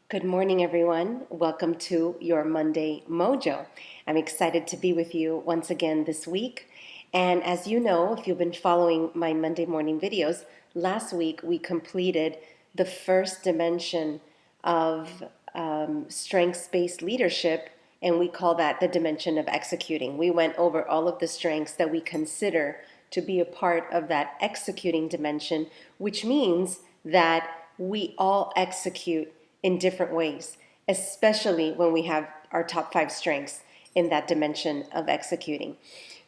Good morning, everyone. Welcome to your Monday Mojo. I'm excited to be with you once again this week. And as you know, if you've been following my Monday morning videos, last week we completed the first dimension of strengths-based leadership, and we call that the dimension of executing. We went over all of the strengths that we consider to be a part of that executing dimension, which means that we all execute in different ways, especially when we have our top 5 strengths in that dimension of executing.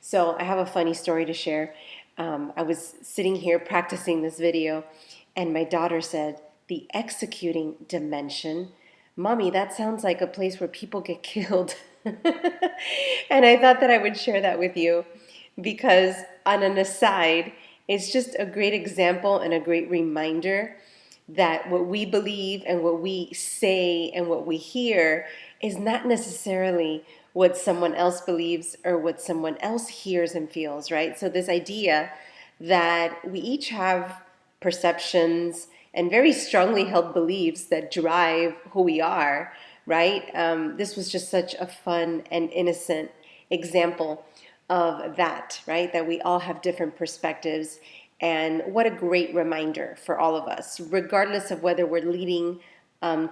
So I have a funny story to share. I was sitting here practicing this video, and my daughter said, "The executing dimension? Mommy, that sounds like a place where people get killed." And I thought that I would share that with you because, on an aside, it's just a great example and a great reminder that what we believe and what we say and what we hear is not necessarily what someone else believes or what someone else hears and feels, right? So this idea that we each have perceptions and very strongly held beliefs that drive who we are, right? This was just such a fun and innocent example of that, right? That we all have different perspectives. And what a great reminder for all of us, regardless of whether we're leading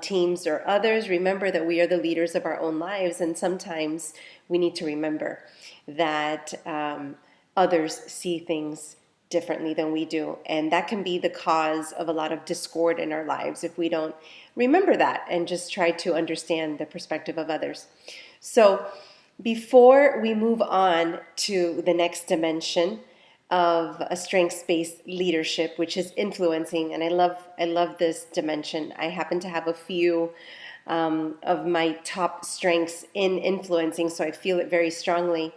teams or others. Remember that we are the leaders of our own lives, and sometimes we need to remember that others see things differently than we do, and that can be the cause of a lot of discord in our lives if we don't remember that and just try to understand the perspective of others. So before we move on to the next dimension of a strengths-based leadership, which is influencing, and I love this dimension. I happen to have a few of my top strengths in influencing, so I feel it very strongly.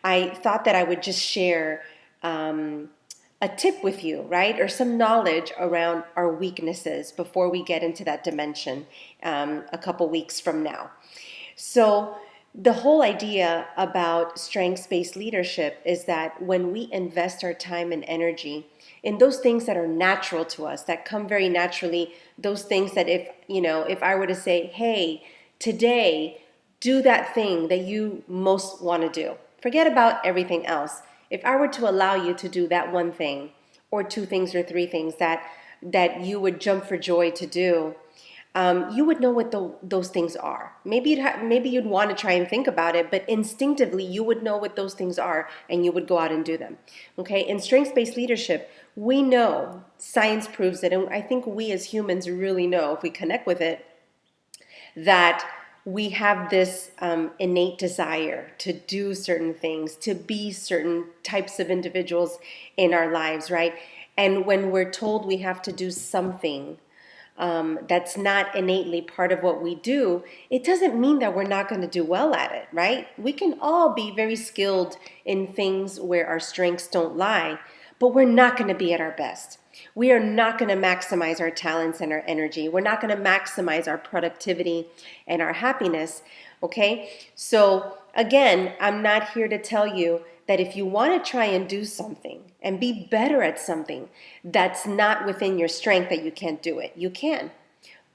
I thought that I would just share a tip with you, right? Or some knowledge around our weaknesses before we get into that dimension a couple weeks from now. So the whole idea about strengths-based leadership is that when we invest our time and energy in those things that are natural to us, that come very naturally, those things that if I were to say, hey, today, do that thing that you most want to do. Forget about everything else. If I were to allow you to do that one thing or 2 things or 3 things that you would jump for joy to do, you would know what those things are. Maybe you'd want to try and think about it, but instinctively you would know what those things are and you would go out and do them. Okay? In strengths-based leadership, we know, science proves it, and I think we as humans really know if we connect with it, that we have this innate desire to do certain things, to be certain types of individuals in our lives, right? And when we're told we have to do something that's not innately part of what we do, it doesn't mean that we're not going to do well at it, right? We can all be very skilled in things where our strengths don't lie, but we're not going to be at our best. We are not going to maximize our talents and our energy. We're not going to maximize our productivity and our happiness, okay? So again, I'm not here to tell you that if you want to try and do something and be better at something that's not within your strength, that you can't do it. You can.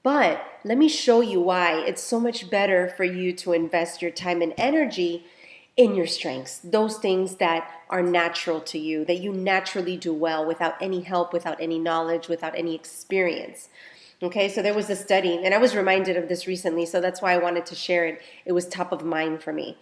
But let me show you why it's so much better for you to invest your time and energy in your strengths, those things that are natural to you, that you naturally do well without any help, without any knowledge, without any experience. Okay, so there was a study, and I was reminded of this recently, so that's why I wanted to share it. It was top of mind for me.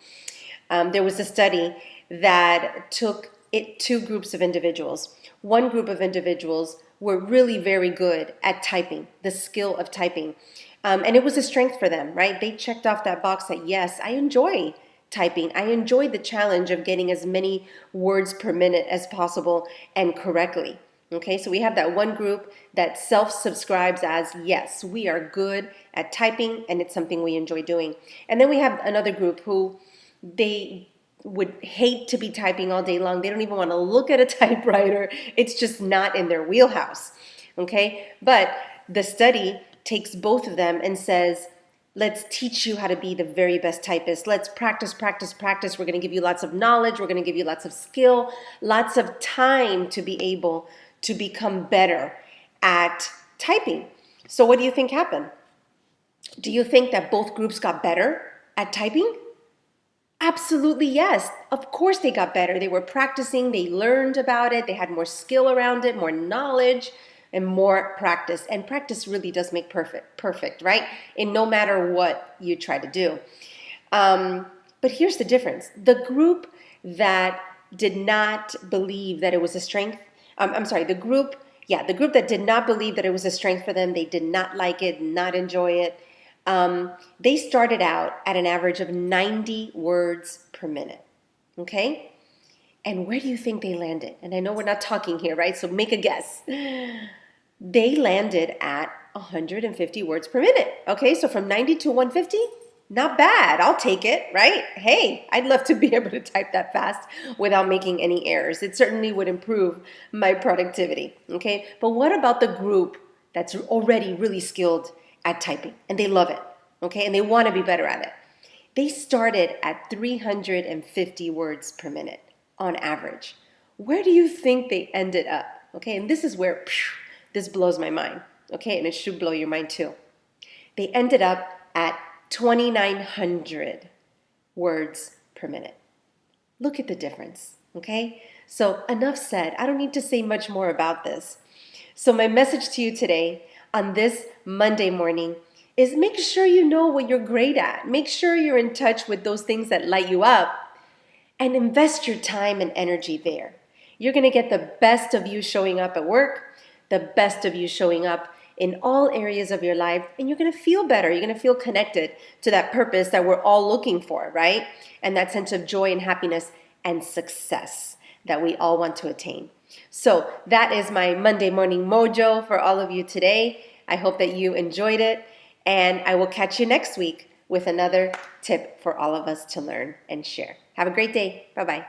There was a study that took 2 groups of individuals. One group of individuals were really very good at typing, the skill of typing. And it was a strength for them, right? They checked off that box that, yes, I enjoy typing. I enjoy the challenge of getting as many words per minute as possible and correctly. Okay, so we have that one group that self-subscribes as, yes, we are good at typing and it's something we enjoy doing. And then we have another group who they would hate to be typing all day long. They don't even want to look at a typewriter. It's just not in their wheelhouse. Okay, but the study takes both of them and says, let's teach you how to be the very best typist. Let's practice, practice, practice. We're going to give you lots of knowledge. We're going to give you lots of skill, lots of time to be able to become better at typing. So what do you think happened? Do you think that both groups got better at typing? Absolutely, yes. Of course they got better. They were practicing, they learned about it, they had more skill around it, more knowledge, and more practice. And practice really does make perfect, right? And no matter what you try to do. But here's the difference. The group that did not believe that it was a strength, I'm sorry, the group that did not believe that it was a strength for them, they did not like it, not enjoy it, they started out at an average of 90 words per minute, okay? And where do you think they landed? And I know we're not talking here, right? So make a guess. They landed at 150 words per minute, okay? So from 90 to 150, not bad. I'll take it, right? Hey, I'd love to be able to type that fast without making any errors. It certainly would improve my productivity, okay? But what about the group that's already really skilled at typing and they love it, okay? And they want to be better at it. They started at 350 words per minute on average. Where do you think they ended up? Okay, and this is where this blows my mind, okay? And it should blow your mind too. They ended up at 2,900 words per minute. Look at the difference, okay? So enough said. I don't need to say much more about this. So my message to you today on this Monday morning is make sure you know what you're great at. Make sure you're in touch with those things that light you up and invest your time and energy there. You're going to get the best of you showing up at work, the best of you showing up in all areas of your life, and you're going to feel better. You're going to feel connected to that purpose that we're all looking for, right? And that sense of joy and happiness and success that we all want to attain. So that is my Monday morning mojo for all of you today. I hope that you enjoyed it, and I will catch you next week with another tip for all of us to learn and share. Have a great day. Bye-bye.